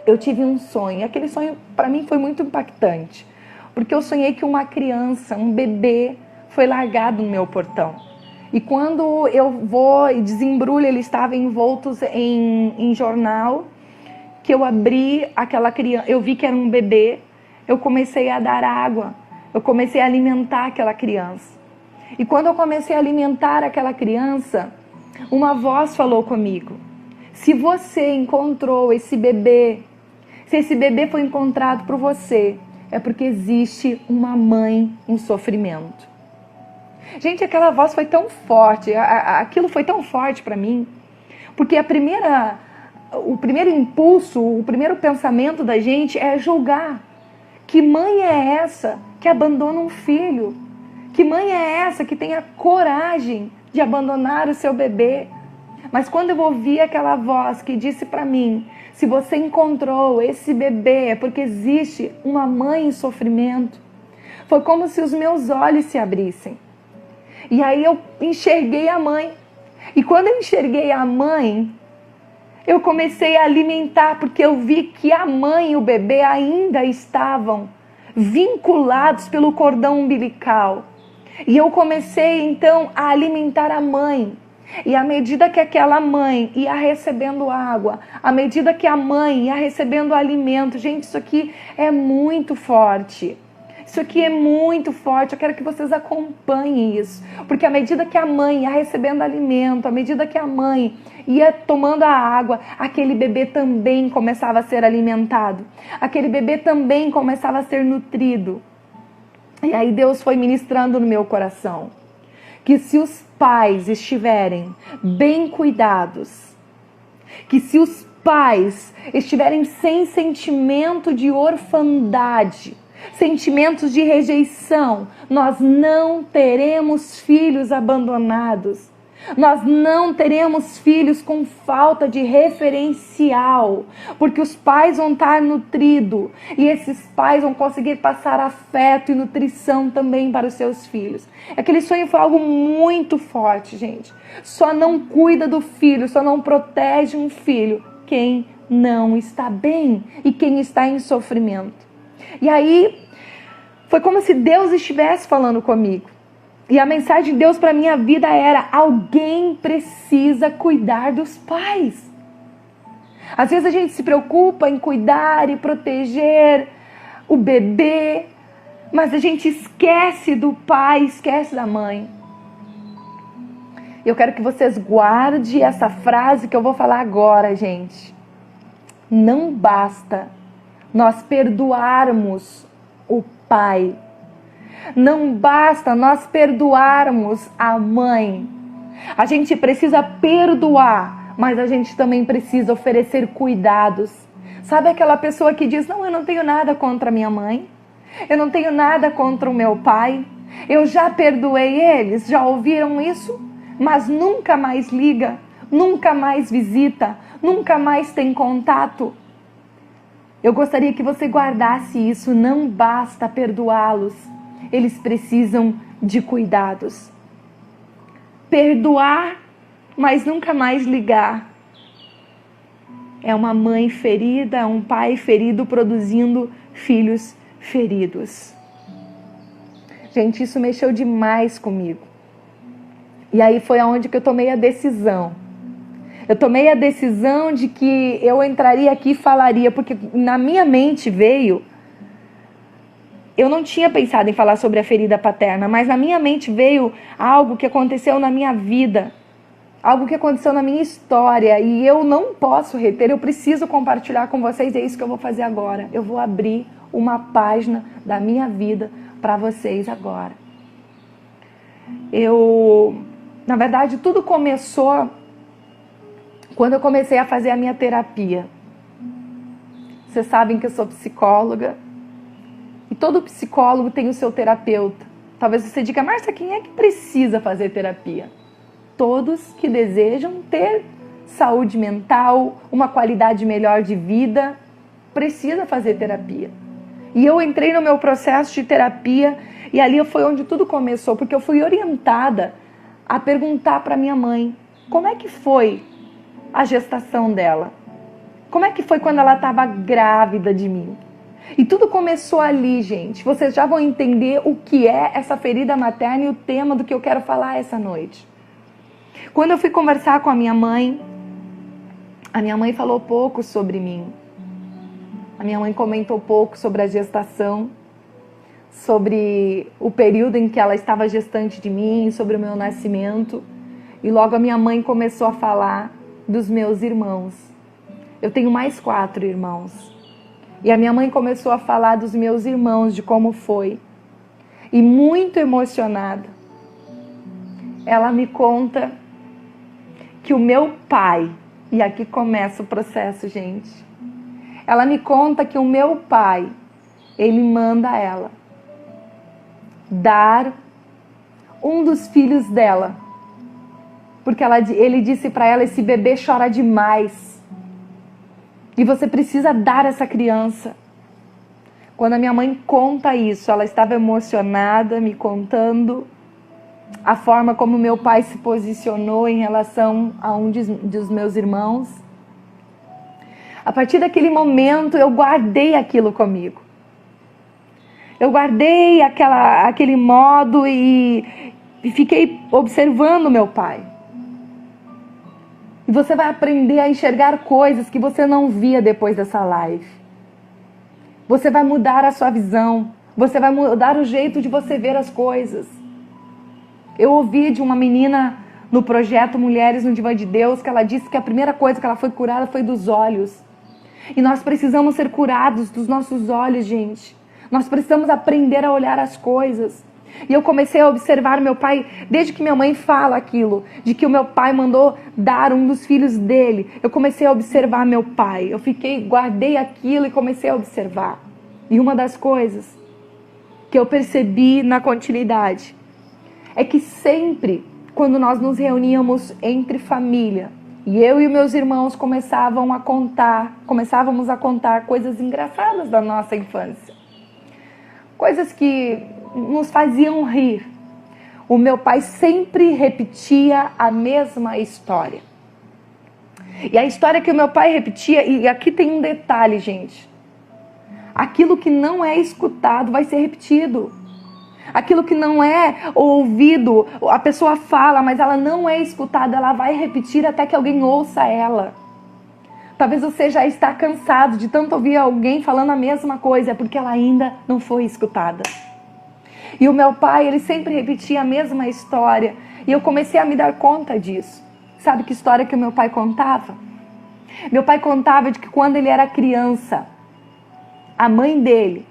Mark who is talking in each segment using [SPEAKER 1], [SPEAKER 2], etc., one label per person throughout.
[SPEAKER 1] eu tive um sonho. Aquele sonho para mim foi muito impactante, porque eu sonhei que uma criança, um bebê, foi largado no meu portão. E quando eu vou e desembrulho, ele estava envolto em jornal, que eu abri aquela criança, eu vi que era um bebê, eu comecei a dar água, eu comecei a alimentar aquela criança. E quando eu comecei a alimentar aquela criança, uma voz falou comigo: se você encontrou esse bebê, se esse bebê foi encontrado por você, é porque existe uma mãe em sofrimento. Gente, aquela voz foi tão forte, aquilo foi tão forte para mim, porque o primeiro impulso, o primeiro pensamento da gente é julgar. Que mãe é essa que abandona um filho? Que mãe é essa que tem a coragem de abandonar o seu bebê? Mas quando eu ouvi aquela voz que disse para mim: se você encontrou esse bebê, é porque existe uma mãe em sofrimento, foi como se os meus olhos se abrissem. E aí eu enxerguei a mãe. E quando eu enxerguei a mãe, eu comecei a alimentar, porque eu vi que a mãe e o bebê ainda estavam vinculados pelo cordão umbilical. E eu comecei então a alimentar a mãe. E à medida que aquela mãe ia recebendo água, à medida que a mãe ia recebendo alimento, gente, isso aqui é muito forte. Isso aqui é muito forte, eu quero que vocês acompanhem isso. Porque à medida que a mãe ia recebendo alimento, à medida que a mãe ia tomando a água, aquele bebê também começava a ser alimentado. Aquele bebê também começava a ser nutrido. E aí Deus foi ministrando no meu coração que se os pais estiverem bem cuidados, que se os pais estiverem sem sentimento de orfandade, sentimentos de rejeição, nós não teremos filhos abandonados. Nós não teremos filhos com falta de referencial, porque os pais vão estar nutridos e esses pais vão conseguir passar afeto e nutrição também para os seus filhos. Aquele sonho foi algo muito forte, gente. Só não cuida do filho, só não protege um filho quem não está bem e quem está em sofrimento. E aí, foi como se Deus estivesse falando comigo. E a mensagem de Deus para a minha vida era: alguém precisa cuidar dos pais. Às vezes a gente se preocupa em cuidar e proteger o bebê, mas a gente esquece do pai, esquece da mãe. Eu quero que vocês guardem essa frase que eu vou falar agora, gente. Não basta nós perdoarmos o pai. Não basta nós perdoarmos a mãe. A gente precisa perdoar, mas a gente também precisa oferecer cuidados. Sabe aquela pessoa que diz: não, eu não tenho nada contra minha mãe, eu não tenho nada contra o meu pai, eu já perdoei eles, já ouviram isso? Mas nunca mais liga, nunca mais visita, nunca mais tem contato. Eu gostaria que você guardasse isso. Não basta perdoá-los, eles precisam de cuidados. Perdoar, mas nunca mais ligar. É uma mãe ferida, é um pai ferido produzindo filhos feridos. Gente, isso mexeu demais comigo. E aí foi aonde que eu tomei a decisão. Eu tomei a decisão de que eu entraria aqui e falaria, porque na minha mente veio... Eu não tinha pensado em falar sobre a ferida paterna, mas na minha mente veio algo que aconteceu na minha vida, algo que aconteceu na minha história, e eu não posso reter, eu preciso compartilhar com vocês, e é isso que eu vou fazer agora. Eu vou abrir uma página da minha vida para vocês agora. Na verdade, tudo começou quando eu comecei a fazer a minha terapia. Vocês sabem que eu sou psicóloga. E todo psicólogo tem o seu terapeuta. Talvez você diga: Márcia, quem é que precisa fazer terapia? Todos que desejam ter saúde mental, uma qualidade melhor de vida, precisa fazer terapia. E eu entrei no meu processo de terapia e ali foi onde tudo começou, porque eu fui orientada a perguntar para minha mãe como é que foi a gestação dela. Como é que foi quando ela estava grávida de mim? E tudo começou ali, gente. Vocês já vão entender o que é essa ferida materna e o tema do que eu quero falar essa noite. Quando eu fui conversar com a minha mãe falou pouco sobre mim. A minha mãe comentou pouco sobre a gestação, sobre o período em que ela estava gestante de mim, sobre o meu nascimento. E logo a minha mãe começou a falar dos meus irmãos. Eu tenho mais 4 irmãos. E a minha mãe começou a falar dos meus irmãos, de como foi. E muito emocionada, ela me conta que o meu pai, e aqui começa o processo, gente. Ela me conta que o meu pai, ele manda ela dar um dos filhos dela. Porque ele disse para ela, esse bebê chora demais. E você precisa dar essa criança. Quando a minha mãe conta isso, ela estava emocionada, me contando a forma como meu pai se posicionou em relação a um dos meus irmãos. A partir daquele momento, eu guardei aquilo comigo. Eu guardei aquele modo e fiquei observando meu pai. E você vai aprender a enxergar coisas que você não via depois dessa live. Você vai mudar a sua visão. Você vai mudar o jeito de você ver as coisas. Eu ouvi de uma menina no projeto Mulheres no Divã de Deus que ela disse que a primeira coisa que ela foi curada foi dos olhos. E nós precisamos ser curados dos nossos olhos, gente. Nós precisamos aprender a olhar as coisas. E eu comecei a observar meu pai, desde que minha mãe fala aquilo, de que o meu pai mandou dar um dos filhos dele. Eu comecei a observar meu pai. Guardei aquilo e comecei a observar. E uma das coisas que eu percebi na continuidade é que sempre, quando nós nos reuníamos entre família, e eu e meus irmãos começávamos a contar coisas engraçadas da nossa infância. Coisas que nos faziam rir. O meu pai sempre repetia a mesma história. E a história que o meu pai repetia, e aqui tem um detalhe, gente. Aquilo que não é escutado vai ser repetido. Aquilo que não é ouvido, a pessoa fala, mas ela não é escutada, ela vai repetir até que alguém ouça ela. Talvez você já está cansado de tanto ouvir alguém falando a mesma coisa, é porque ela ainda não foi escutada. E o meu pai, ele sempre repetia a mesma história, e eu comecei a me dar conta disso. Sabe que história que o meu pai contava? Meu pai contava de que quando ele era criança, a mãe dele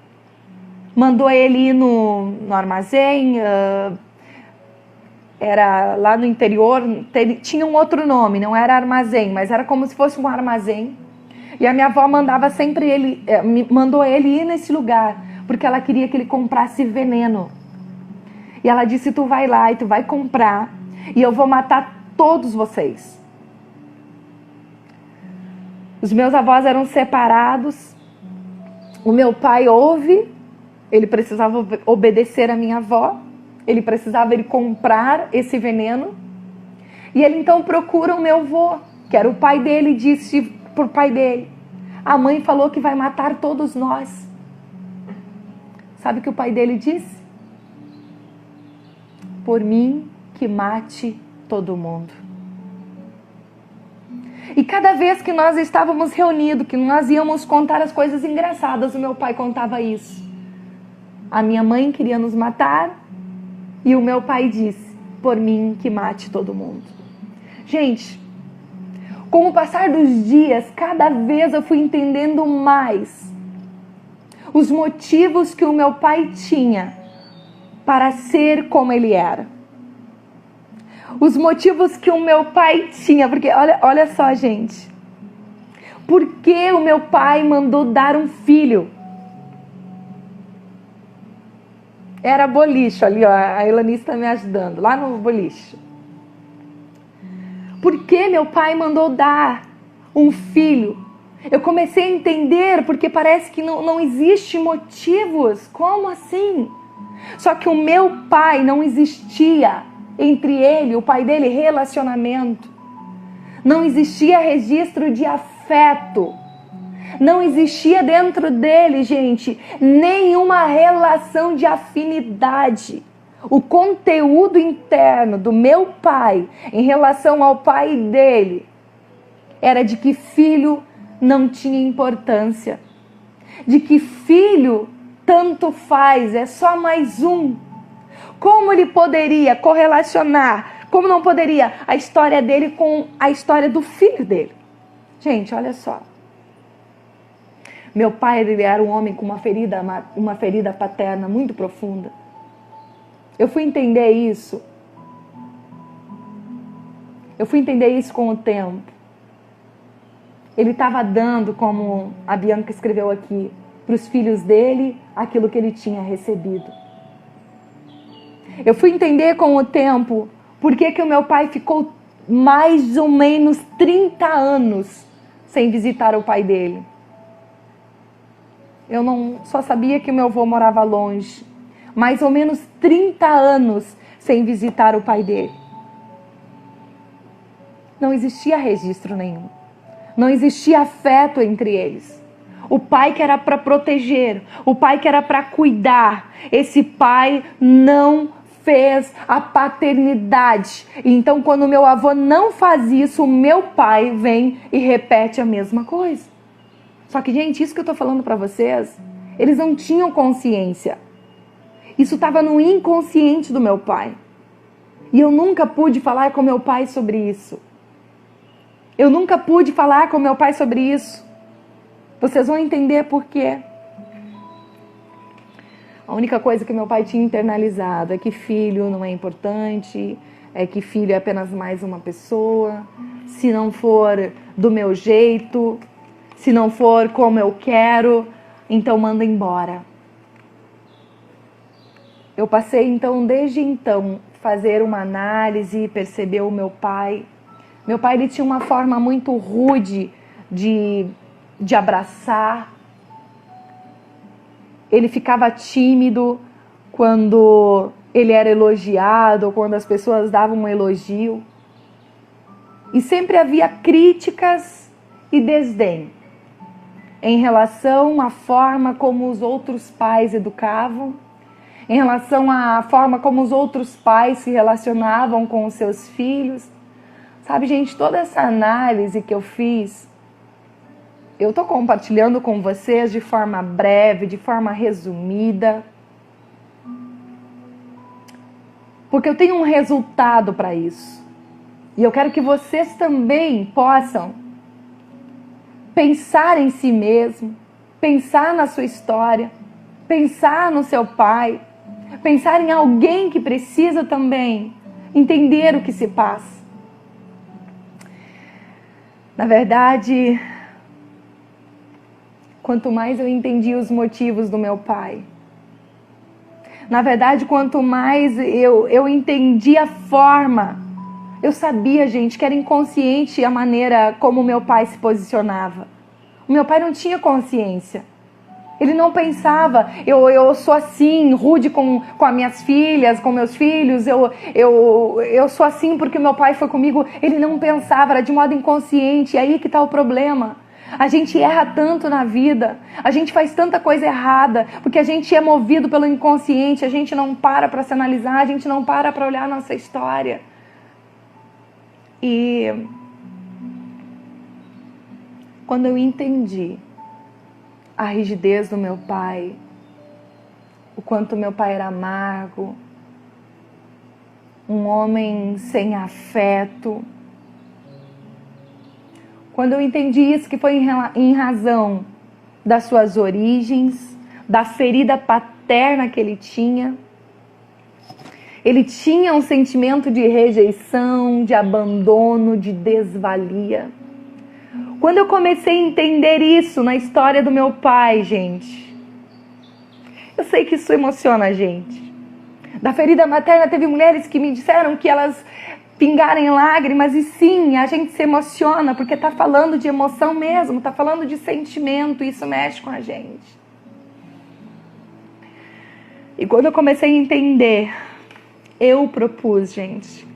[SPEAKER 1] mandou ele ir no armazém, era lá no interior, tinha um outro nome, não era armazém, mas era como se fosse um armazém. E a minha avó mandou ele ir nesse lugar, porque ela queria que ele comprasse veneno. E ela disse, tu vai lá e tu vai comprar, e eu vou matar todos vocês. Os meus avós eram separados, o meu pai ouve, ele precisava obedecer a minha avó, ele precisava ir comprar esse veneno, e ele então procura o meu avô, que era o pai dele, e disse pro pai dele, a mãe falou que vai matar todos nós. Sabe o que o pai dele disse? Por mim que mate todo mundo. E cada vez que nós estávamos reunidos, que nós íamos contar as coisas engraçadas, o meu pai contava isso. A minha mãe queria nos matar e o meu pai disse, por mim que mate todo mundo. Gente, com o passar dos dias, cada vez eu fui entendendo mais os motivos que o meu pai tinha para ser como ele era. Os motivos que o meu pai tinha, porque olha só, gente. Por que o meu pai mandou dar um filho? Era boliche, ali, ó, a Elanice está me ajudando, lá no boliche. Por que meu pai mandou dar um filho? Eu comecei a entender, porque parece que não existe motivos. Como assim? Só que o meu pai, não existia entre ele, o pai dele, relacionamento. Não existia registro de afeto Não existia dentro dele, gente, nenhuma relação de afinidade. O conteúdo interno do meu pai em relação ao pai dele era de que filho não tinha importância, de que filho tanto faz, é só mais um. Como ele poderia correlacionar, como não poderia, a história dele com a história do filho dele? Gente, olha só. Meu pai, ele era um homem com uma ferida paterna muito profunda. Eu fui entender isso. Eu fui entender isso com o tempo. Ele estava dando, como a Bianca escreveu aqui, para os filhos dele aquilo que ele tinha recebido. Eu fui entender com o tempo por que o meu pai ficou mais ou menos 30 anos sem visitar o pai dele. Eu não só sabia que o meu avô morava longe. Mais ou menos 30 anos sem visitar o pai dele. Não existia registro nenhum. Não existia afeto entre eles. O pai que era para proteger, o pai que era para cuidar, esse pai não fez a paternidade. Então, quando meu avô não faz isso, o meu pai vem e repete a mesma coisa. Só que, gente, isso que eu tô falando para vocês, eles não tinham consciência. Isso estava no inconsciente do meu pai. E eu nunca pude falar com meu pai sobre isso. Eu nunca pude falar com meu pai sobre isso. Vocês vão entender por quê. A única coisa que meu pai tinha internalizado é que filho não é importante, é que filho é apenas mais uma pessoa. Se não for do meu jeito, se não for como eu quero, então manda embora. Eu passei então, desde então, fazer uma análise e perceber o meu pai. Meu pai, ele tinha uma forma muito rude de abraçar. Ele ficava tímido quando ele era elogiado ou quando as pessoas davam um elogio. E sempre havia críticas e desdém em relação à forma como os outros pais educavam, em relação à forma como os outros pais se relacionavam com os seus filhos. Sabe, gente, toda essa análise que eu fiz, eu estou compartilhando com vocês de forma breve, de forma resumida, porque eu tenho um resultado para isso. E eu quero que vocês também possam pensar em si mesmo, pensar na sua história, pensar no seu pai, pensar em alguém que precisa também entender o que se passa. Na verdade, quanto mais eu entendi os motivos do meu pai, na verdade, quanto mais eu entendi a forma, eu sabia, gente, que era inconsciente a maneira como meu pai se posicionava. O meu pai não tinha consciência. Ele não pensava, eu sou assim, rude com as minhas filhas, com meus filhos, eu sou assim porque meu pai foi comigo. Ele não pensava, era de modo inconsciente, e aí que está o problema. A gente erra tanto na vida, a gente faz tanta coisa errada, porque a gente é movido pelo inconsciente, a gente não para se analisar, a gente não para olhar a nossa história. E quando eu entendi a rigidez do meu pai, o quanto meu pai era amargo, um homem sem afeto. Quando eu entendi isso, que foi em razão das suas origens, da ferida paterna que ele tinha um sentimento de rejeição, de abandono, de desvalia. Quando eu comecei a entender isso na história do meu pai, gente, eu sei que isso emociona a gente. Da ferida materna, teve mulheres que me disseram que elas pingaram em lágrimas, e sim, a gente se emociona, porque está falando de emoção mesmo, está falando de sentimento, e isso mexe com a gente. E quando eu comecei a entender, eu propus, gente,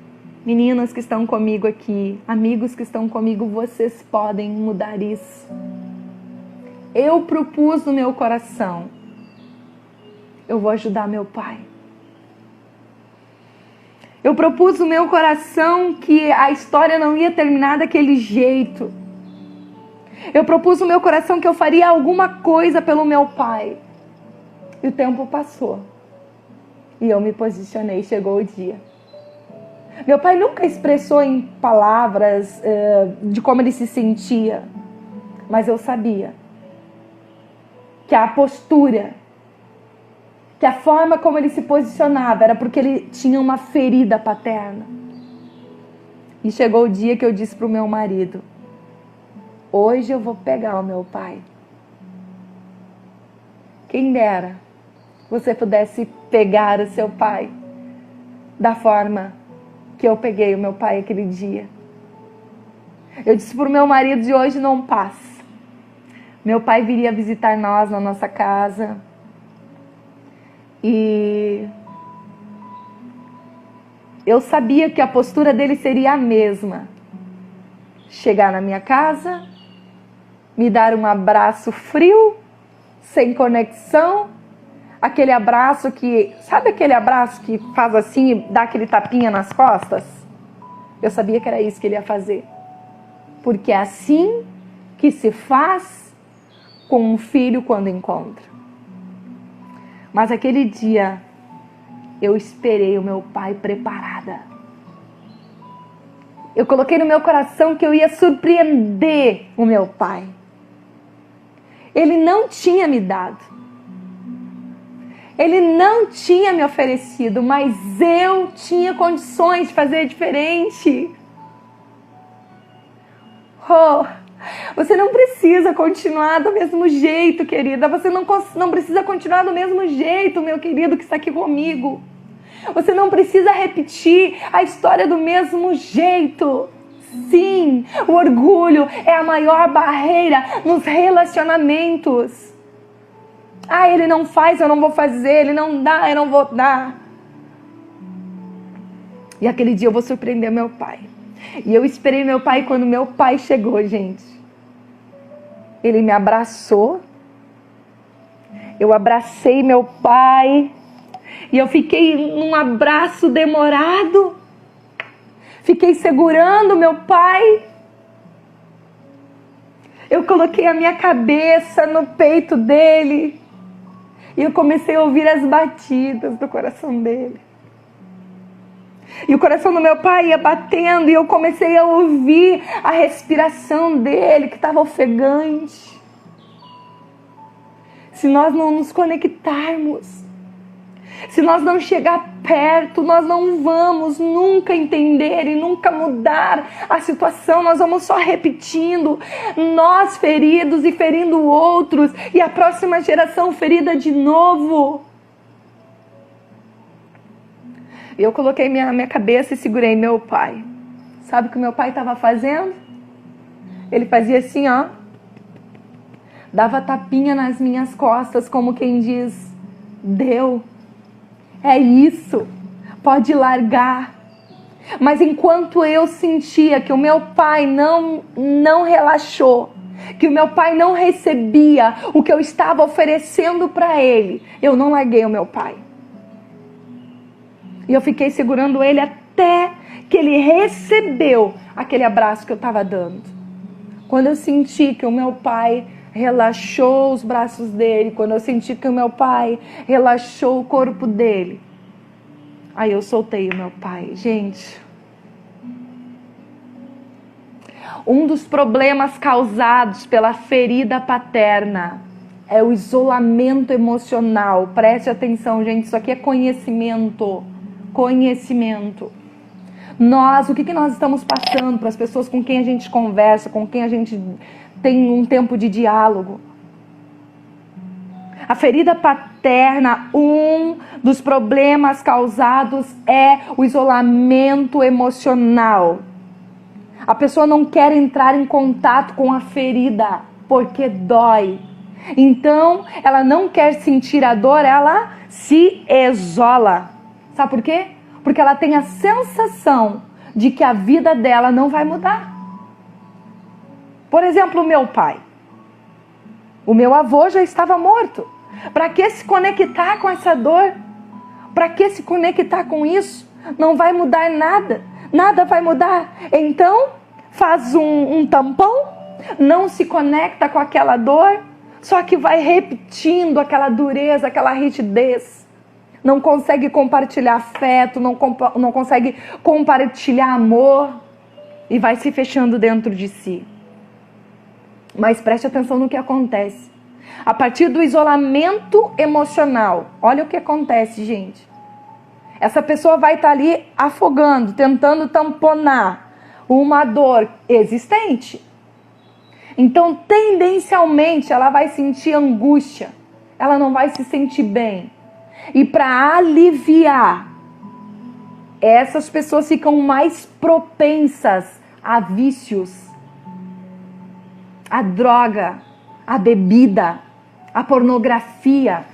[SPEAKER 1] meninas que estão comigo aqui, amigos que estão comigo, vocês podem mudar isso. eu propus no meu coração, eu vou ajudar meu pai. Eu propus no meu coração que a história não ia terminar daquele jeito. Eu propus no meu coração que eu faria alguma coisa pelo meu pai. E o tempo passou. E eu me posicionei, chegou o dia. Meu pai nunca expressou em palavras de como ele se sentia. Mas eu sabia que a postura, que a forma como ele se posicionava era porque ele tinha uma ferida paterna. E chegou o dia que eu disse para o meu marido, hoje eu vou pegar o meu pai. Quem dera você pudesse pegar o seu pai da forma que eu peguei o meu pai aquele dia. Eu disse para o meu marido, de hoje não passa. Meu pai viria visitar nós na nossa casa. E eu sabia que a postura dele seria a mesma. Chegar na minha casa, me dar um abraço frio, sem conexão, aquele abraço que... Sabe aquele abraço que faz assim e dá aquele tapinha nas costas? Eu sabia que era isso que ele ia fazer. Porque é assim que se faz com um filho quando encontra. Mas aquele dia, eu esperei o meu pai preparada. Eu coloquei no meu coração que eu ia surpreender o meu pai. Ele não tinha me dado. Ele não tinha me oferecido, mas eu tinha condições de fazer diferente. Oh, você não precisa continuar do mesmo jeito, querida. Você não precisa continuar do mesmo jeito, meu querido, que está aqui comigo. Você não precisa repetir a história do mesmo jeito. Sim, o orgulho é a maior barreira nos relacionamentos. Ah, ele não faz, eu não vou fazer. Ele não dá, eu não vou dar. E aquele dia eu vou surpreender meu pai. E eu esperei meu pai. Quando meu pai chegou, gente, ele me abraçou. Eu abracei meu pai. E eu fiquei num abraço demorado. Fiquei segurando meu pai. Eu coloquei a minha cabeça no peito dele. E eu comecei a ouvir as batidas do coração dele. E o coração do meu pai ia batendo. E eu comecei a ouvir a respiração dele, que estava ofegante. Se nós não nos conectarmos, se nós não chegar perto, nós não vamos nunca entender e nunca mudar a situação. Nós vamos só repetindo, nós feridos e ferindo outros, e a próxima geração ferida de novo. Eu coloquei minha cabeça e segurei meu pai. Sabe o que meu pai estava fazendo? Ele fazia assim, ó. Dava tapinha nas minhas costas, como quem diz, deu. É isso, pode largar. Mas enquanto eu sentia que o meu pai não relaxou, que o meu pai não recebia o que eu estava oferecendo para ele, eu não larguei o meu pai. E eu fiquei segurando ele até que ele recebeu aquele abraço que eu estava dando. Quando eu senti que o meu pai relaxou os braços dele, quando eu senti que o meu pai relaxou o corpo dele, aí eu soltei o meu pai. Gente, um dos problemas causados pela ferida paterna é o isolamento emocional. Preste atenção, gente, isso aqui é conhecimento. Conhecimento. O que nós estamos passando para as pessoas com quem a gente conversa, com quem a gente tem um tempo de diálogo? A ferida paterna, um dos problemas causados é o isolamento emocional. A pessoa não quer entrar em contato com a ferida porque dói. Então, ela não quer sentir a dor, ela se isola. Sabe por quê? Porque ela tem a sensação de que a vida dela não vai mudar. Por exemplo, o meu pai. O meu avô já estava morto. Para que se conectar com essa dor? Para que se conectar com isso? Não vai mudar nada. Nada vai mudar. Então, faz um tampão, não se conecta com aquela dor, só que vai repetindo aquela dureza, aquela rigidez. Não consegue compartilhar afeto, não consegue compartilhar amor e vai se fechando dentro de si. Mas preste atenção no que acontece. A partir do isolamento emocional, olha o que acontece, gente. Essa pessoa vai estar ali afogando, tentando tamponar uma dor existente. Então, tendencialmente, ela vai sentir angústia. Ela não vai se sentir bem. E para aliviar, essas pessoas ficam mais propensas a vícios, a droga, a bebida, a pornografia.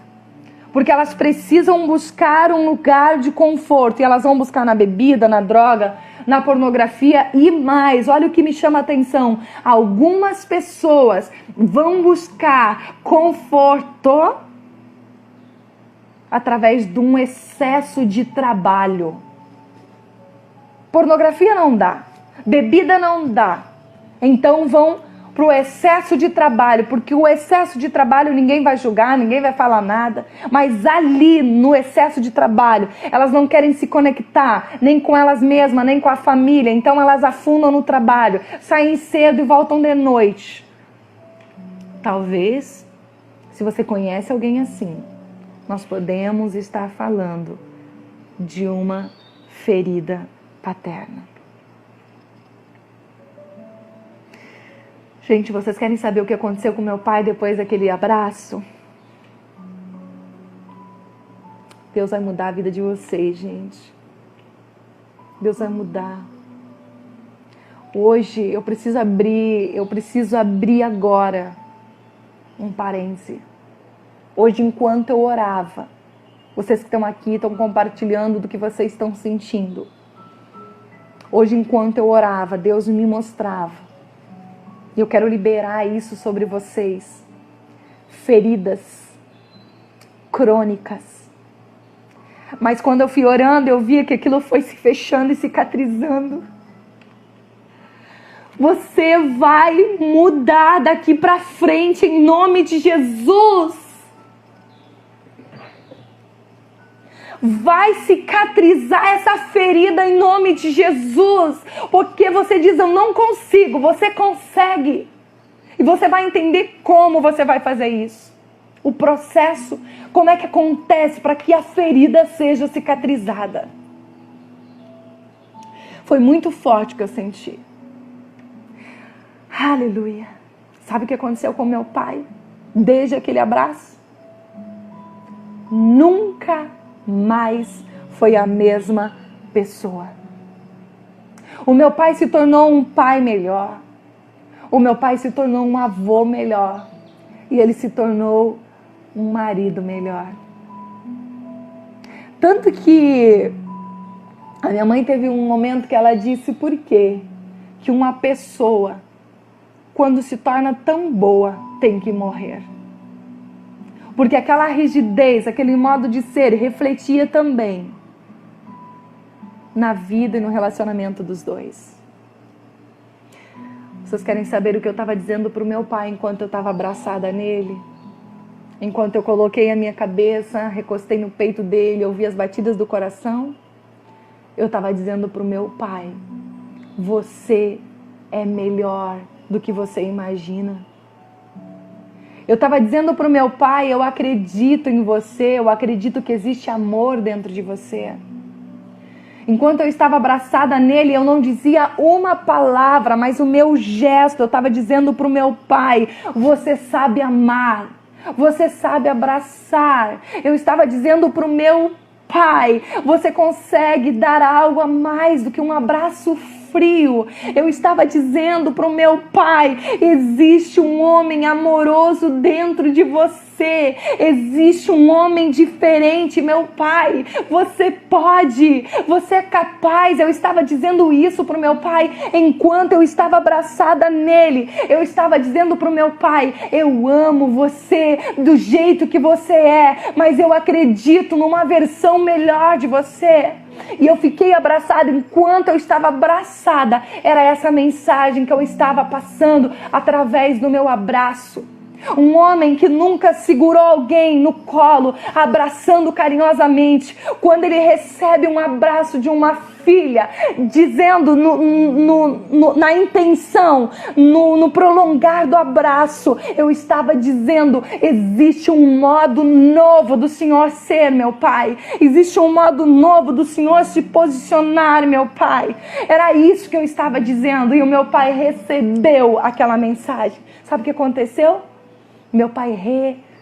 [SPEAKER 1] Porque elas precisam buscar um lugar de conforto. E elas vão buscar na bebida, na droga, na pornografia e mais. Olha o que me chama a atenção. Algumas pessoas vão buscar conforto através de um excesso de trabalho. Pornografia não dá. Bebida não dá. Então vão para o excesso de trabalho, porque o excesso de trabalho ninguém vai julgar, ninguém vai falar nada, mas ali no excesso de trabalho, elas não querem se conectar, nem com elas mesmas, nem com a família, então elas afundam no trabalho, saem cedo e voltam de noite. Talvez, se você conhece alguém assim, nós podemos estar falando de uma ferida paterna. Gente, vocês querem saber o que aconteceu com meu pai depois daquele abraço? Deus vai mudar a vida de vocês, gente. Deus vai mudar. Hoje eu preciso abrir agora um parêntese. Hoje, enquanto eu orava, vocês que estão aqui estão compartilhando do que vocês estão sentindo. Hoje, enquanto eu orava, Deus me mostrava. E eu quero liberar isso sobre vocês. Feridas crônicas. Mas quando eu fui orando, eu via que aquilo foi se fechando e cicatrizando. Você vai mudar daqui para frente em nome de Jesus. Vai cicatrizar essa ferida em nome de Jesus. Porque você diz, eu não consigo. Você consegue. E você vai entender como você vai fazer isso. O processo, como é que acontece para que a ferida seja cicatrizada. Foi muito forte o que eu senti. Aleluia. Sabe o que aconteceu com meu pai? Desde aquele abraço? Nunca mais foi a mesma pessoa. O meu pai se tornou um pai melhor. O meu pai se tornou um avô melhor. E ele se tornou um marido melhor. Tanto que a minha mãe teve um momento que ela disse por quê? Que uma pessoa, quando se torna tão boa, tem que morrer. Porque aquela rigidez, aquele modo de ser, refletia também na vida e no relacionamento dos dois. Vocês querem saber o que eu estava dizendo para o meu pai enquanto eu estava abraçada nele? Enquanto eu coloquei a minha cabeça, recostei no peito dele, ouvi as batidas do coração? Eu estava dizendo para o meu pai, você é melhor do que você imagina. Eu estava dizendo para o meu pai, eu acredito em você, eu acredito que existe amor dentro de você. Enquanto eu estava abraçada nele, eu não dizia uma palavra, mas o meu gesto, eu estava dizendo para o meu pai, você sabe amar, você sabe abraçar. Eu estava dizendo para o meu pai, você consegue dar algo a mais do que um abraço frio. Eu estava dizendo para o meu pai: existe um homem amoroso dentro de você, existe um homem diferente, meu pai, você pode, você é capaz. Eu estava dizendo isso para o meu pai enquanto eu estava abraçada nele. Eu estava dizendo para o meu pai: eu amo você do jeito que você é, mas eu acredito numa versão melhor de você. E eu fiquei abraçada. Enquanto eu estava abraçada, era essa mensagem que eu estava passando através do meu abraço. Um homem que nunca segurou alguém no colo, abraçando carinhosamente, quando ele recebe um abraço de uma filha, dizendo na intenção, no prolongar do abraço, eu estava dizendo: existe um modo novo do Senhor ser, meu pai, existe um modo novo do Senhor se posicionar, meu pai. Era isso que eu estava dizendo, e o meu pai recebeu aquela mensagem. Sabe o que aconteceu? Meu pai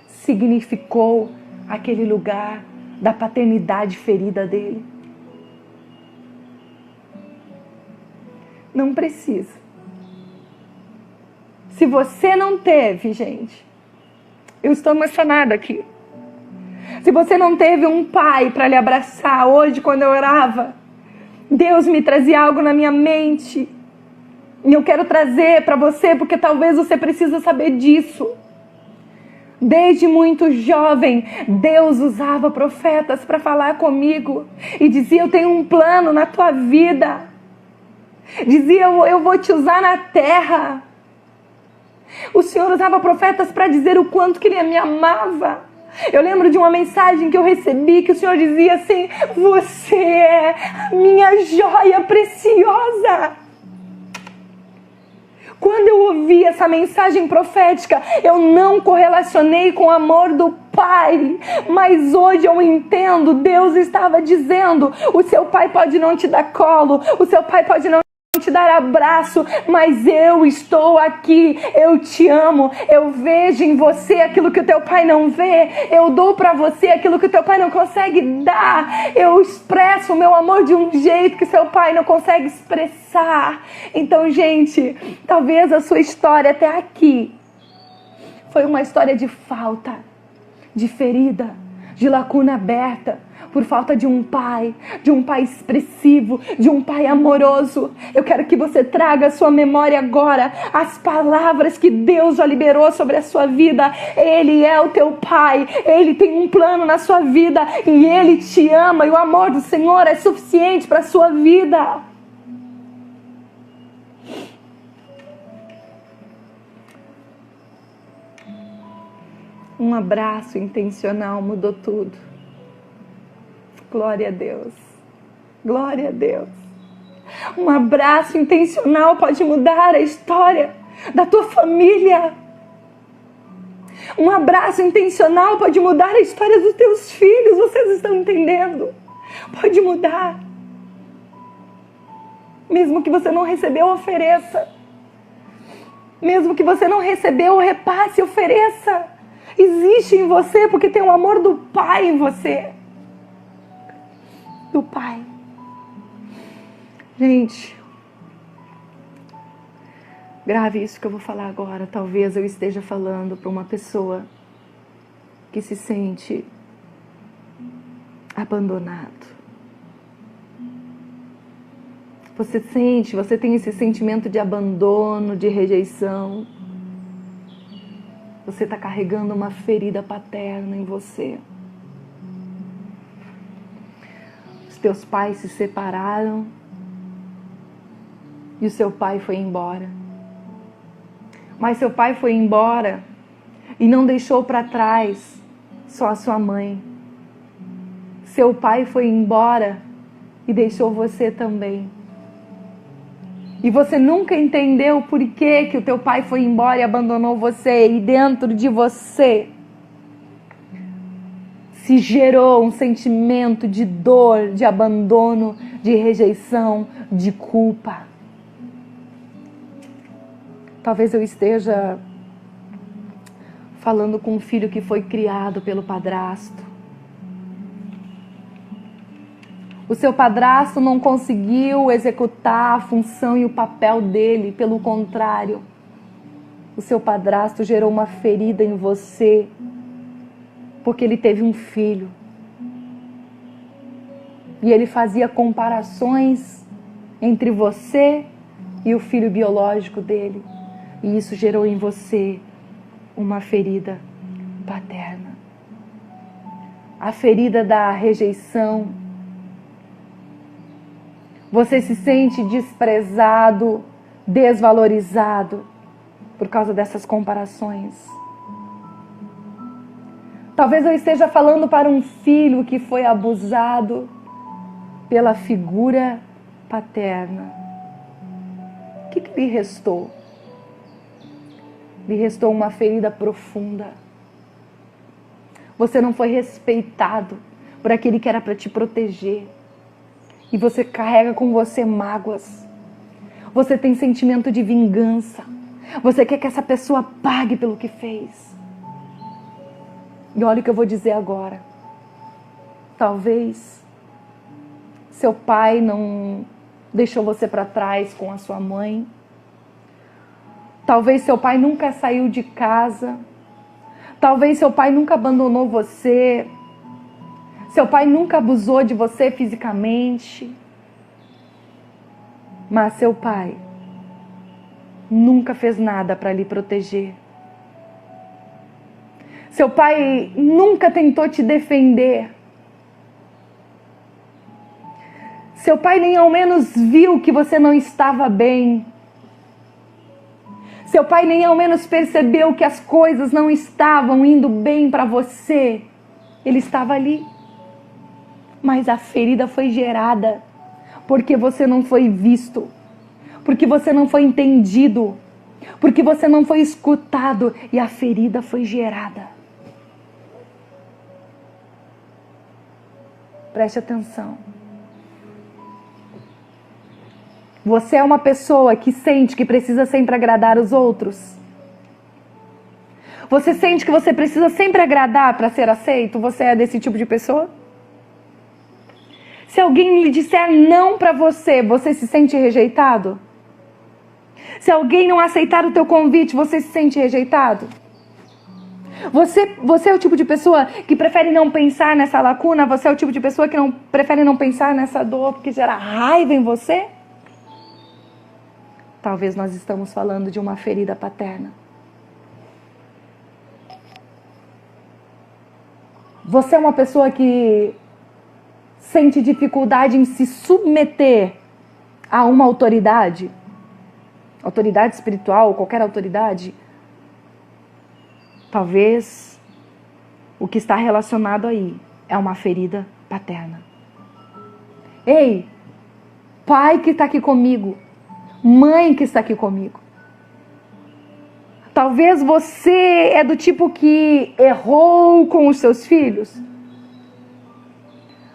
[SPEAKER 1] ressignificou aquele lugar da paternidade ferida dele. Não precisa. Se você não teve, gente, eu estou emocionada aqui. Se você não teve um pai para lhe abraçar, hoje quando eu orava, Deus me trazia algo na minha mente. E eu quero trazer para você, porque talvez você precisa saber disso. Desde muito jovem, Deus usava profetas para falar comigo e dizia: eu tenho um plano na tua vida. Dizia: eu vou te usar na terra. O Senhor usava profetas para dizer o quanto que Ele me amava. Eu lembro de uma mensagem que eu recebi, que o Senhor dizia assim: você é a minha joia preciosa. Quando eu ouvi essa mensagem profética, eu não correlacionei com o amor do Pai, mas hoje eu entendo. Deus estava dizendo: o seu pai pode não te dar colo, o seu pai pode não te dar abraço, mas eu estou aqui, eu te amo, eu vejo em você aquilo que o teu pai não vê, eu dou para você aquilo que o teu pai não consegue dar, eu expresso o meu amor de um jeito que seu pai não consegue expressar. Então, gente, talvez a sua história até aqui foi uma história de falta, de ferida, de lacuna aberta, por falta de um pai expressivo, de um pai amoroso. Eu quero que você traga à sua memória agora as palavras que Deus já liberou sobre a sua vida. Ele é o teu pai, Ele tem um plano na sua vida e Ele te ama, e o amor do Senhor é suficiente para a sua vida. Um abraço intencional mudou tudo. Glória a Deus. Glória a Deus. Um abraço intencional pode mudar a história da tua família. Um abraço intencional pode mudar a história dos teus filhos. Vocês estão entendendo? Pode mudar. Mesmo que você não recebeu, ofereça. Mesmo que você não recebeu, repasse, ofereça. Existe em você porque tem o amor do Pai em você. Do Pai. Gente, grave isso que eu vou falar agora. Talvez eu esteja falando para uma pessoa que se sente abandonado. Você tem esse sentimento de abandono, de rejeição. Você está carregando uma ferida paterna em você. Teus pais se separaram e o seu pai foi embora. Mas seu pai foi embora e não deixou para trás só a sua mãe. Seu pai foi embora e deixou você também. E você nunca entendeu por que o teu pai foi embora e abandonou você. E dentro de você se gerou um sentimento de dor, de abandono, de rejeição, de culpa. Talvez eu esteja falando com um filho que foi criado pelo padrasto. O seu padrasto não conseguiu executar a função e o papel dele, pelo contrário. O seu padrasto gerou uma ferida em você, porque ele teve um filho. E ele fazia comparações entre você e o filho biológico dele. E isso gerou em você uma ferida paterna. A ferida da rejeição. Você se sente desprezado, desvalorizado por causa dessas comparações. Talvez eu esteja falando para um filho que foi abusado pela figura paterna. O que lhe restou? Lhe restou uma ferida profunda. Você não foi respeitado por aquele que era para te proteger. E você carrega com você mágoas. Você tem sentimento de vingança. Você quer que essa pessoa pague pelo que fez. E olha o que eu vou dizer agora. Talvez seu pai não deixou você para trás com a sua mãe. Talvez seu pai nunca saiu de casa. Talvez seu pai nunca abandonou você. Seu pai nunca abusou de você fisicamente. Mas seu pai nunca fez nada para lhe proteger. Seu pai nunca tentou te defender. Seu pai nem ao menos viu que você não estava bem. Seu pai nem ao menos percebeu que as coisas não estavam indo bem para você. Ele estava ali. Mas a ferida foi gerada porque você não foi visto, porque você não foi entendido, porque você não foi escutado e a ferida foi gerada. Preste atenção. Você é uma pessoa que sente que precisa sempre agradar os outros? Você sente que você precisa sempre agradar para ser aceito? Você é desse tipo de pessoa? Se alguém lhe disser não para você, você se sente rejeitado? Se alguém não aceitar o teu convite, você se sente rejeitado? Você é o tipo de pessoa que prefere não pensar nessa lacuna? Você é o tipo de pessoa que prefere não pensar nessa dor porque gera raiva em você? Talvez nós estamos falando de uma ferida paterna. Você é uma pessoa que sente dificuldade em se submeter a uma autoridade? Autoridade espiritual, qualquer autoridade? Talvez o que está relacionado aí é uma ferida paterna. Ei, pai que está aqui comigo, mãe que está aqui comigo. Talvez você é do tipo que errou com os seus filhos.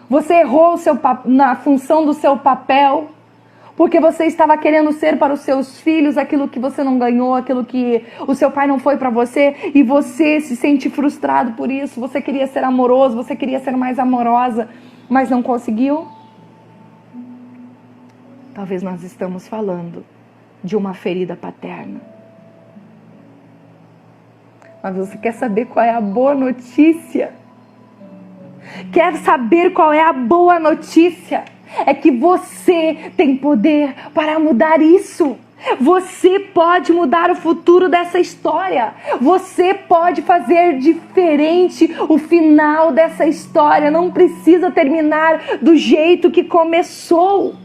[SPEAKER 1] Você errou na função do seu papel, porque você estava querendo ser para os seus filhos aquilo que você não ganhou, aquilo que o seu pai não foi para você, e você se sente frustrado por isso. Você queria ser amoroso, você queria ser mais amorosa, mas não conseguiu. Talvez nós estamos falando de uma ferida paterna. Mas você quer saber qual é a boa notícia? Quer saber qual é a boa notícia? É que você tem poder para mudar isso. Você pode mudar o futuro dessa história. Você pode fazer diferente o final dessa história. Não precisa terminar do jeito que começou.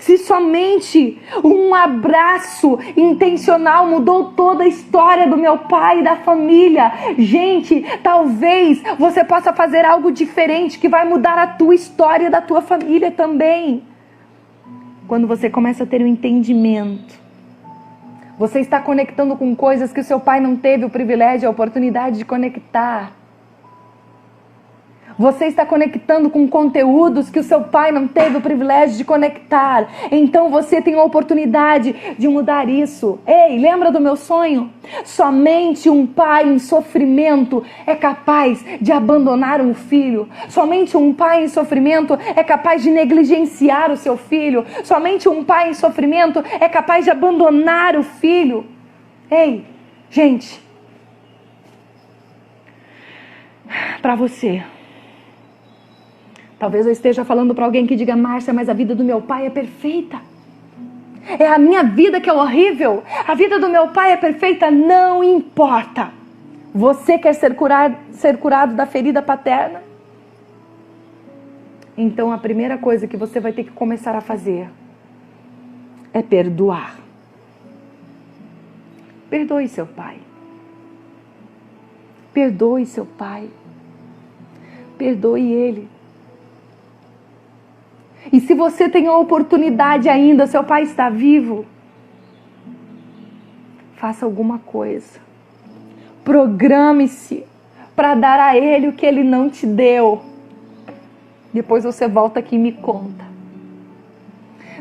[SPEAKER 1] Se somente um abraço intencional mudou toda a história do meu pai e da família. Gente, talvez você possa fazer algo diferente que vai mudar a tua história e da tua família também. Quando você começa a ter um entendimento, você está conectando com coisas que o seu pai não teve o privilégio, a oportunidade de conectar. Você está conectando com conteúdos que o seu pai não teve o privilégio de conectar. Então você tem a oportunidade de mudar isso. Ei, lembra do meu sonho? Somente um pai em sofrimento é capaz de abandonar um filho. Somente um pai em sofrimento é capaz de negligenciar o seu filho. Somente um pai em sofrimento é capaz de abandonar o filho. Ei, gente, para você, talvez eu esteja falando para alguém que diga: Márcia, mas a vida do meu pai é perfeita. É a minha vida que é horrível. A vida do meu pai é perfeita. Não importa. Você quer ser curado da ferida paterna? Então a primeira coisa que você vai ter que começar a fazer é perdoar. Perdoe seu pai. Perdoe seu pai. Perdoe ele. E se você tem a oportunidade ainda, seu pai está vivo, faça alguma coisa. Programe-se para dar a ele o que ele não te deu. Depois você volta aqui e me conta.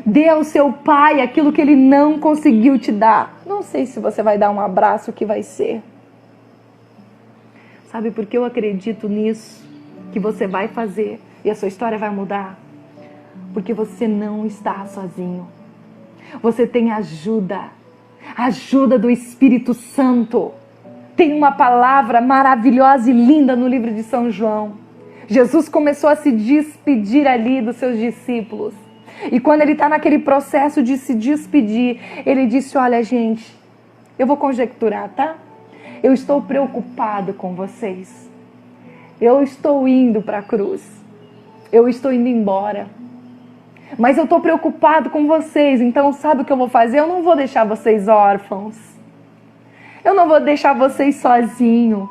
[SPEAKER 1] Dê ao seu pai aquilo que ele não conseguiu te dar. Não sei se você vai dar um abraço, o que vai ser. Sabe por que eu acredito nisso? Que você vai fazer e a sua história vai mudar? Porque você não está sozinho. Você tem ajuda. Ajuda do Espírito Santo. Tem uma palavra maravilhosa e linda no livro de São João. Jesus começou a se despedir ali dos seus discípulos. E quando ele está naquele processo de se despedir, ele disse: olha, gente, eu vou conjecturar, tá? Eu estou preocupado com vocês. Eu estou indo para a cruz. Eu estou indo embora. Mas eu estou preocupado com vocês. Então sabe o que eu vou fazer? Eu não vou deixar vocês órfãos. Eu não vou deixar vocês sozinhos.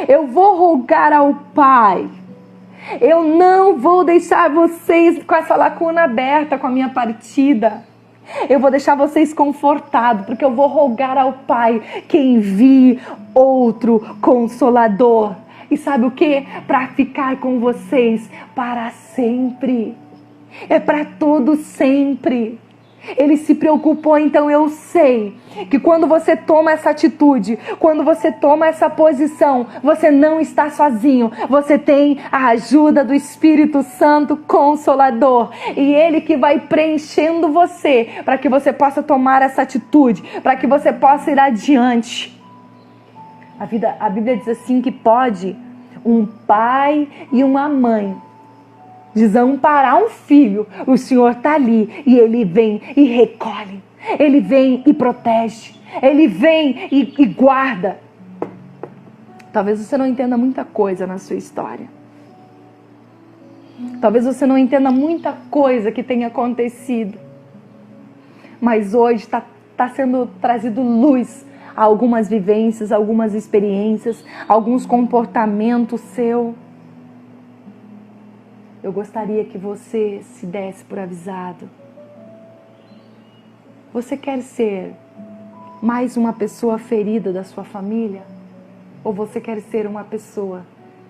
[SPEAKER 1] Eu vou rogar ao Pai. Eu não vou deixar vocês com essa lacuna aberta com a minha partida. Eu vou deixar vocês confortados, porque eu vou rogar ao Pai que envie outro Consolador. E sabe o que? Para ficar com vocês para sempre. É para todo sempre. Ele se preocupou, então eu sei que quando você toma essa atitude, quando você toma essa posição, você não está sozinho. Você tem a ajuda do Espírito Santo Consolador. E Ele que vai preenchendo você para que você possa tomar essa atitude, para que você possa ir adiante. A Bíblia diz assim que pode um pai e uma mãe desamparar um filho. O Senhor está ali e Ele vem e recolhe. Ele vem e protege. Ele vem e guarda. Talvez você não entenda muita coisa na sua história. Talvez você não entenda muita coisa que tenha acontecido. Mas hoje está sendo trazido luz a algumas vivências, algumas experiências, alguns comportamentos seus. Eu gostaria que você se desse por avisado. Você quer ser mais uma pessoa ferida da sua família? Ou você quer ser uma pessoa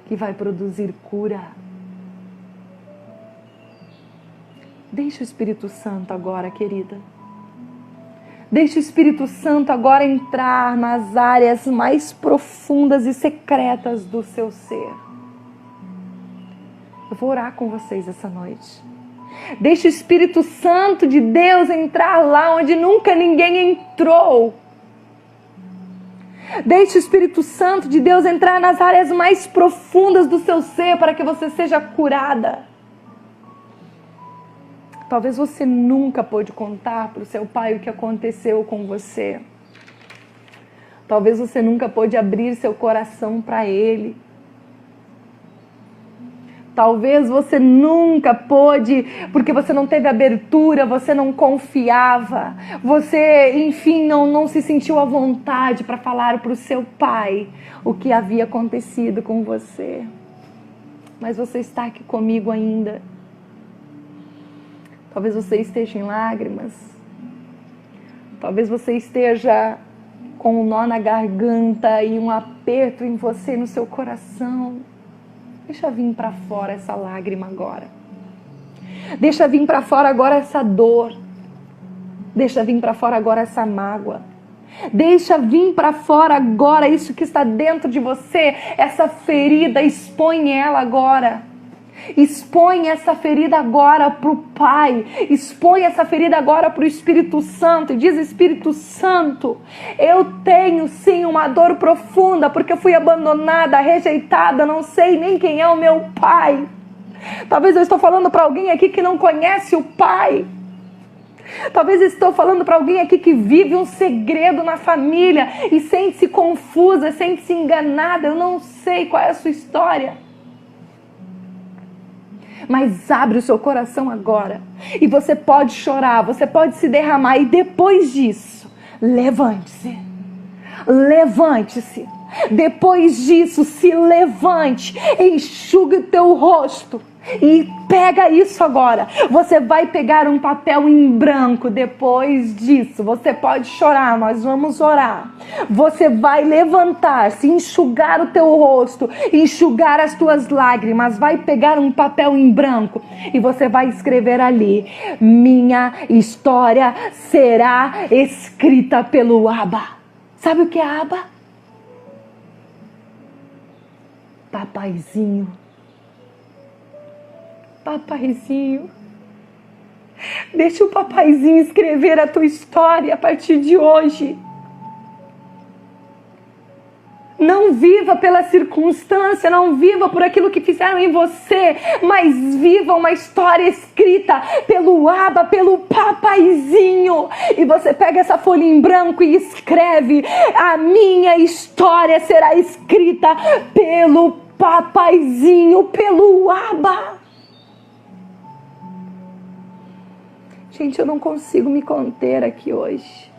[SPEAKER 1] que vai produzir cura? Deixa o Espírito Santo agora, querida. Deixa o Espírito Santo agora entrar nas áreas mais profundas e secretas do seu ser. Eu vou orar com vocês essa noite. Deixa o Espírito Santo de Deus entrar lá onde nunca ninguém entrou. Deixa o Espírito Santo de Deus entrar nas áreas mais profundas do seu ser para que você seja curada. Talvez você nunca pôde contar para o seu pai o que aconteceu com você. Talvez você nunca pôde abrir seu coração para ele. Talvez você nunca pôde, porque você não teve abertura, você não confiava, você, enfim, não se sentiu à vontade para falar para o seu pai o que havia acontecido com você. Mas você está aqui comigo ainda. Talvez você esteja em lágrimas. Talvez você esteja com um nó na garganta e um aperto em você, no seu coração. Deixa vir para fora essa lágrima agora. Deixa vir para fora agora essa dor. Deixa vir para fora agora essa mágoa. Deixa vir para fora agora isso que está dentro de você, essa ferida, expõe ela agora. Expõe essa ferida agora para o Pai, expõe essa ferida agora para o Espírito Santo, e diz: Espírito Santo, eu tenho sim uma dor profunda, porque eu fui abandonada, rejeitada, não sei nem quem é o meu Pai. Talvez eu estou falando para alguém aqui que não conhece o Pai. Talvez eu estou falando para alguém aqui que vive um segredo na família e sente-se confusa, sente-se enganada. Eu não sei qual é a sua história. Mas abre o seu coração agora. E você pode chorar, você pode se derramar. E depois disso, levante-se. Levante-se. Depois disso, se levante. Enxugue o teu rosto. E pega isso agora. Você vai pegar um papel em branco. Depois disso, você pode chorar, mas vamos orar. Você vai levantar-se, enxugar o teu rosto, enxugar as tuas lágrimas. Vai pegar um papel em branco e você vai escrever ali: minha história será escrita pelo Abba. Sabe o que é Abba? Papaizinho. Papaizinho, deixa o papaizinho escrever a tua história a partir de hoje. Não viva pela circunstância, não viva por aquilo que fizeram em você, mas viva uma história escrita pelo Abba, pelo papaizinho. E você pega essa folha em branco e escreve: a minha história será escrita pelo papaizinho, pelo Abba. Gente, eu não consigo me conter aqui hoje.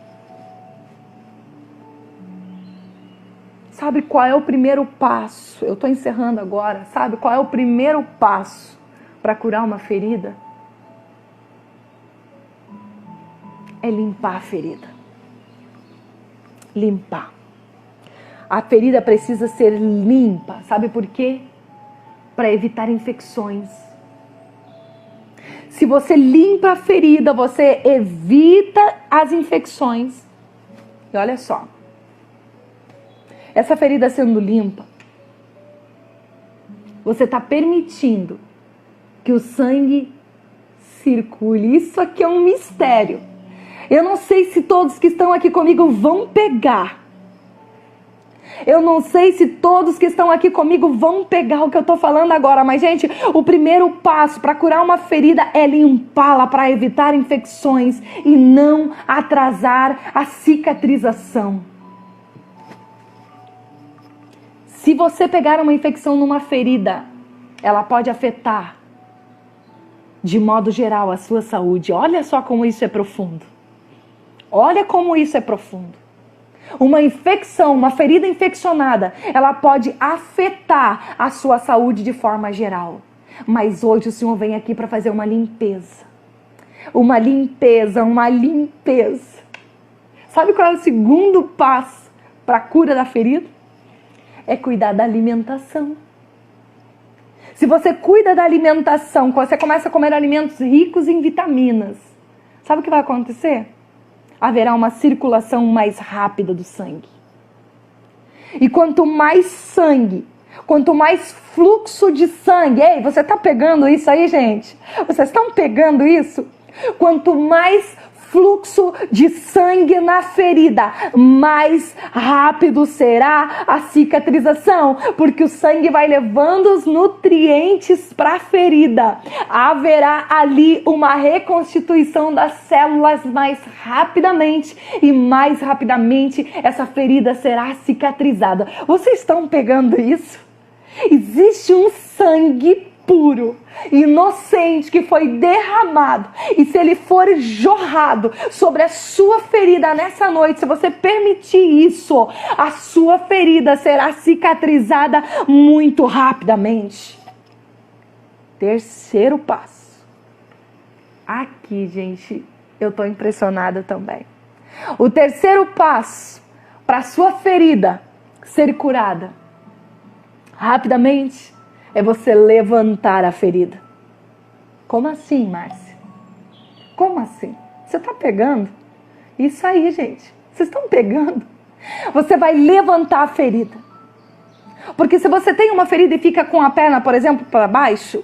[SPEAKER 1] Sabe qual é o primeiro passo? Eu estou encerrando agora. Sabe qual é o primeiro passo para curar uma ferida? É limpar a ferida. Limpar. A ferida precisa ser limpa. Sabe por quê? Para evitar infecções. Se você limpa a ferida, você evita as infecções. E olha só. Essa ferida sendo limpa, você está permitindo que o sangue circule. Isso aqui é um mistério. Eu não sei se todos que estão aqui comigo vão pegar. Eu não sei se todos que estão aqui comigo vão pegar o que eu estou falando agora. Mas, gente, o primeiro passo para curar uma ferida é limpá-la, para evitar infecções e não atrasar a cicatrização. Se você pegar uma infecção numa ferida, ela pode afetar, de modo geral, a sua saúde. Olha só como isso é profundo. Olha como isso é profundo. Uma infecção, uma ferida infeccionada, ela pode afetar a sua saúde de forma geral. Mas hoje o Senhor vem aqui para fazer uma limpeza. Uma limpeza, uma limpeza. Sabe qual é o segundo passo para a cura da ferida? É cuidar da alimentação. Se você cuida da alimentação, você começa a comer alimentos ricos em vitaminas, sabe o que vai acontecer? Haverá uma circulação mais rápida do sangue. E quanto mais sangue, quanto mais fluxo de sangue... Ei, você está pegando isso aí, gente? Vocês estão pegando isso? Quanto mais fluxo de sangue na ferida, mais rápido será a cicatrização, porque o sangue vai levando os nutrientes para a ferida. Haverá ali uma reconstituição das células mais rapidamente e mais rapidamente essa ferida será cicatrizada. Vocês estão pegando isso? Existe um sangue puro, inocente, que foi derramado, e se ele for jorrado sobre a sua ferida nessa noite, se você permitir isso, a sua ferida será cicatrizada muito rapidamente. Terceiro passo. Aqui, gente, eu tô impressionada também. O terceiro passo para a sua ferida ser curada rapidamente é você levantar a ferida. Como assim, Márcia? Como assim? Você está pegando? Isso aí, gente. Vocês estão pegando? Você vai levantar a ferida. Porque se você tem uma ferida e fica com a perna, por exemplo, para baixo,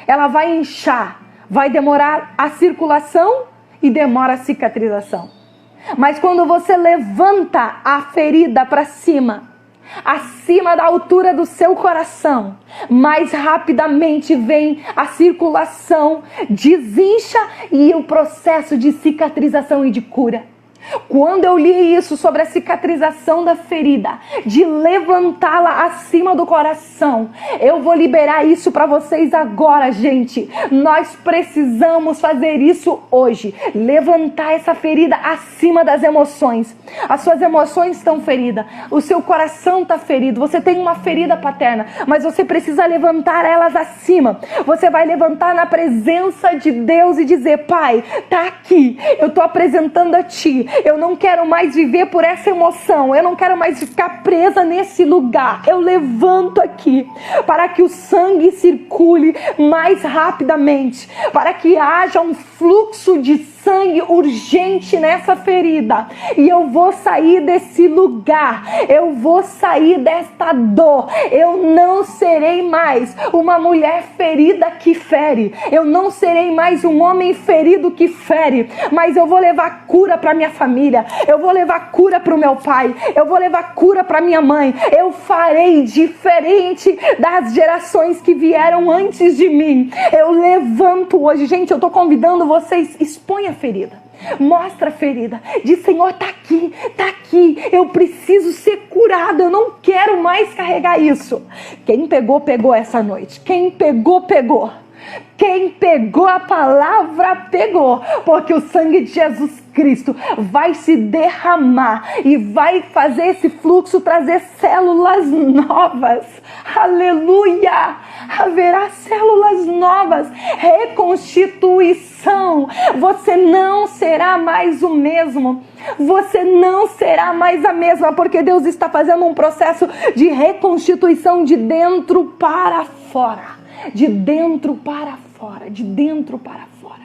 [SPEAKER 1] ela vai inchar, vai demorar a circulação e demora a cicatrização. Mas quando você levanta a ferida para cima, acima da altura do seu coração, mais rapidamente vem a circulação, desincha e o processo de cicatrização e de cura. Quando eu li isso sobre a cicatrização da ferida, de levantá-la acima do coração, eu vou liberar isso para vocês agora, gente. Nós precisamos fazer isso hoje. Levantar essa ferida acima das emoções. As suas emoções estão feridas, o seu coração está ferido, você tem uma ferida paterna, mas você precisa levantar elas acima. Você vai levantar na presença de Deus e dizer: Pai, tá aqui, eu estou apresentando a Ti. Eu não quero mais viver por essa emoção. Eu não quero mais ficar presa nesse lugar. Eu levanto aqui para que o sangue circule mais rapidamente, para que haja um fluxo de sangue urgente nessa ferida. E eu vou sair desse lugar. Eu vou sair desta dor. Eu não serei mais uma mulher ferida que fere. Eu não serei mais um homem ferido que fere. Mas eu vou levar cura para minha família. Eu vou levar cura para o meu pai. Eu vou levar cura para minha mãe. Eu farei diferente das gerações que vieram antes de mim. Eu levanto hoje. Gente, eu estou convidando vocês. Exponha a ferida. Mostra a ferida. Diz: Senhor, tá aqui, tá aqui. Eu preciso ser curado. Eu não quero mais carregar isso. Quem pegou, pegou essa noite. Quem pegou, pegou. Quem pegou a palavra, pegou. Porque o sangue de Jesus Cristo vai se derramar e vai fazer esse fluxo trazer células novas. Aleluia! Haverá células novas, reconstituição. Você não será mais o mesmo. Você não será mais a mesma, porque Deus está fazendo um processo de reconstituição de dentro para fora. De dentro para fora, de dentro para fora.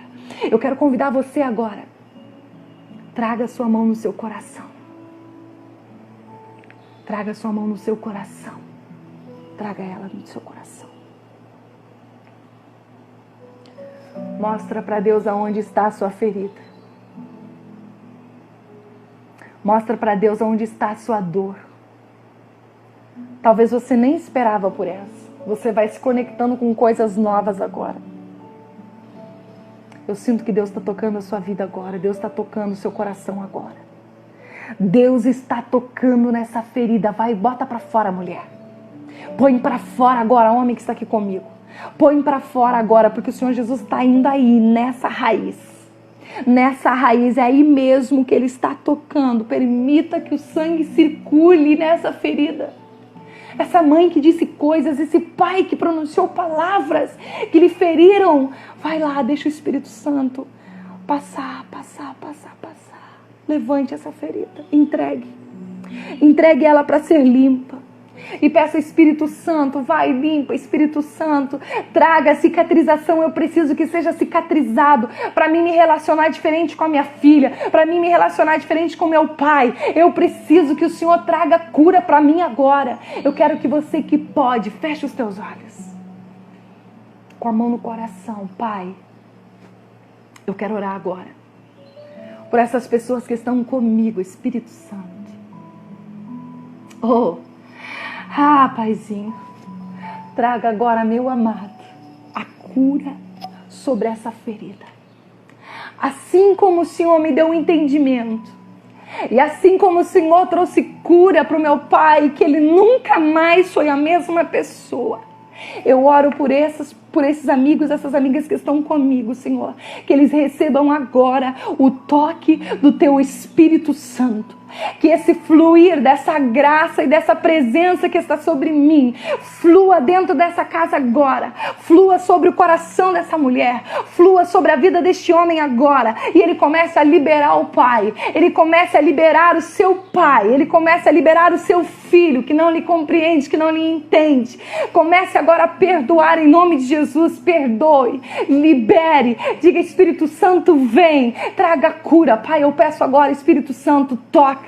[SPEAKER 1] Eu quero convidar você agora. Traga sua mão no seu coração. Traga sua mão no seu coração. Traga ela no seu coração. Mostra para Deus aonde está a sua ferida. Mostra para Deus aonde está a sua dor. Talvez você nem esperava por essa. Você vai se conectando com coisas novas agora. Eu sinto que Deus está tocando a sua vida agora. Deus está tocando o seu coração agora. Deus está tocando nessa ferida. Vai, bota para fora, mulher. Põe para fora agora, homem que está aqui comigo. Põe para fora agora, porque o Senhor Jesus está indo aí, nessa raiz. Nessa raiz, é aí mesmo que Ele está tocando. Permita que o sangue circule nessa ferida. Essa mãe que disse coisas, esse pai que pronunciou palavras que lhe feriram. Vai lá, deixa o Espírito Santo passar. Levante essa ferida, entregue. Entregue ela para ser limpa. E peça: Espírito Santo, vai, limpa, Espírito Santo, traga a cicatrização. Eu preciso que seja cicatrizado para mim me relacionar diferente com a minha filha, para mim me relacionar diferente com meu pai. Eu preciso que o Senhor traga cura para mim agora. Eu quero que você que pode, feche os teus olhos, com a mão no coração. Pai, eu quero orar agora por essas pessoas que estão comigo, Espírito Santo. Paizinho, traga agora, meu amado, a cura sobre essa ferida. Assim como o Senhor me deu um entendimento, e assim como o Senhor trouxe cura para o meu pai, que ele nunca mais foi a mesma pessoa, eu oro por essas por esses amigos, essas amigas que estão comigo, Senhor. Que eles recebam agora o toque do Teu Espírito Santo. Que esse fluir dessa graça e dessa presença que está sobre mim flua dentro dessa casa agora, flua sobre o coração dessa mulher, flua sobre a vida deste homem agora, e ele começa a liberar o pai, ele começa a liberar o seu pai, ele começa a liberar o seu filho que não lhe compreende, que não lhe entende. Comece agora a perdoar em nome de Jesus. Perdoe, libere, diga: Espírito Santo, vem, traga cura. Pai, eu peço agora, Espírito Santo, toca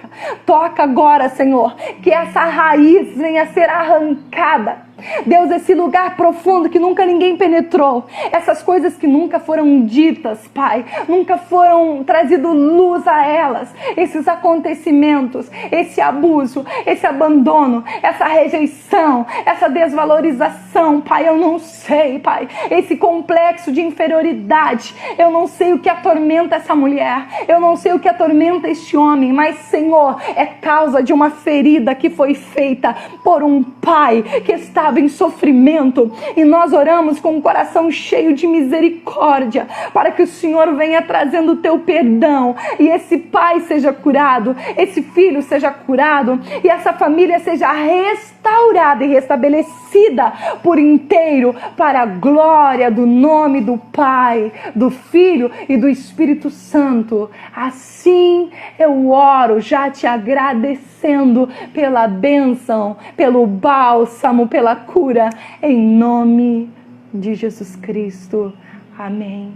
[SPEAKER 1] agora, Senhor, que essa raiz venha a ser arrancada. Deus, esse lugar profundo que nunca ninguém penetrou, essas coisas que nunca foram ditas, Pai, nunca foram trazido luz a elas, esses acontecimentos, esse abuso, esse abandono, essa rejeição, essa desvalorização, Pai, eu não sei, Pai, esse complexo de inferioridade, eu não sei o que atormenta essa mulher, eu não sei o que atormenta este homem, mas, Senhor, é causa de uma ferida que foi feita por um pai que está em sofrimento, e nós oramos com o coração cheio de misericórdia, para que o Senhor venha trazendo o teu perdão, e esse pai seja curado, esse filho seja curado, e essa família seja restaurada e restabelecida por inteiro, para a glória do nome do Pai, do Filho e do Espírito Santo. Assim eu oro, já te agradecendo pela bênção, pelo bálsamo, pela cura, em nome de Jesus Cristo. Amém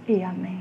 [SPEAKER 1] e amém.